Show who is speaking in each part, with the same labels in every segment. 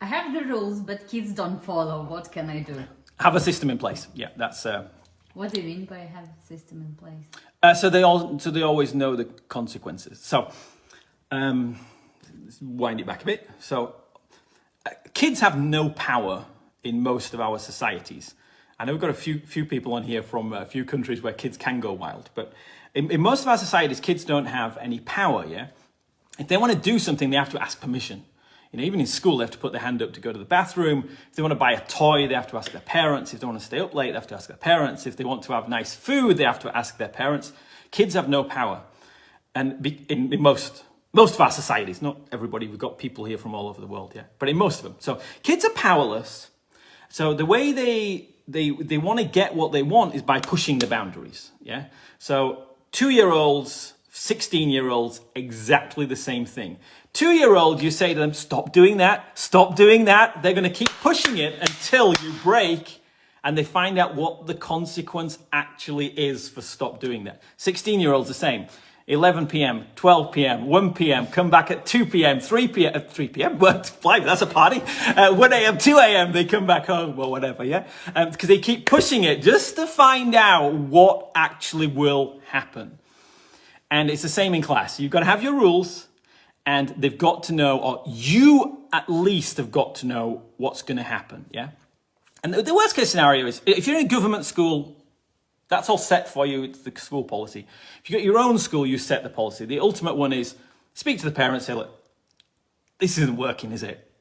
Speaker 1: I have the rules, but kids don't follow. What can I do?
Speaker 2: Have a system in place. Yeah, that's.
Speaker 1: What do you mean by have a system in place?
Speaker 2: So they always know the consequences. So, let's wind it back a bit. So, kids have no power in most of our societies. I know we've got a few people on here from a few countries where kids can go wild, but in most of our societies, kids don't have any power. Yeah, if they want to do something, they have to ask permission. You know, even in school, they have to put their hand up to go to the bathroom. If they want to buy a toy, they have to ask their parents. If they want to stay up late, they have to ask their parents. If they want to have nice food, they have to ask their parents. Kids have no power. And in most of our societies, not everybody, we've got people here from all over the world, yeah, but in most of them. So kids are powerless. So the way they want to get what they want is by pushing the boundaries, yeah? So 2-year-olds, 16-year-olds, exactly the same thing. 2-year-old, you say to them, stop doing that, stop doing that. They're going to keep pushing it until you break and they find out what the consequence actually is for stop doing that. 16-year-olds the same. 11 p.m., 12 p.m., 1 p.m., come back at 2 p.m., 3 p.m., well, that's a party. 1 a.m., 2 a.m., they come back home or whatever, yeah? Because they keep pushing it just to find out what actually will happen. And it's the same in class. You've got to have your rules. And they've got to know, or you at least have got to know what's going to happen, yeah? And the worst case scenario is, if you're in a government school, that's all set for you, it's the school policy. If you've got your own school, you set the policy. The ultimate one is, speak to the parents, say, look, this isn't working, is it?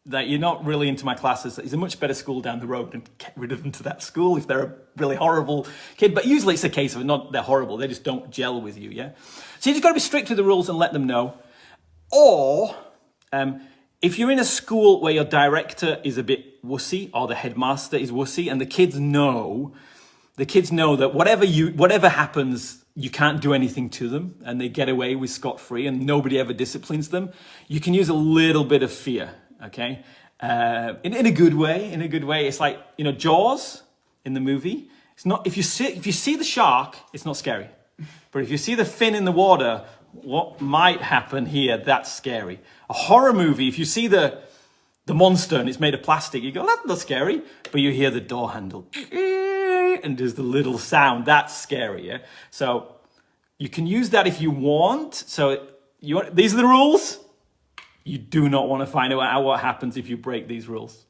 Speaker 2: That you're not really into my classes. There's a much better school down the road, and get rid of them to that school if they're a really horrible kid. But usually it's a case of not they're horrible, they just don't gel with you, yeah? So you've just got to be strict with the rules and let them know. Or if you're in a school where your director is a bit wussy or the headmaster is wussy and the kids know that whatever happens, you can't do anything to them and they get away with scot-free and nobody ever disciplines them, you can use a little bit of fear, okay? In a good way, It's like, you know, Jaws in the movie. It's not, if you see the shark, it's not scary. But if you see the fin in the water, what might happen here, that's scary. A horror movie, if you see the monster and it's made of plastic, you go, that's not scary. But you hear the door handle and there's the little sound, that's scary, yeah? So you can use that if you want. So these are the rules. You do not want to find out what happens if you break these rules.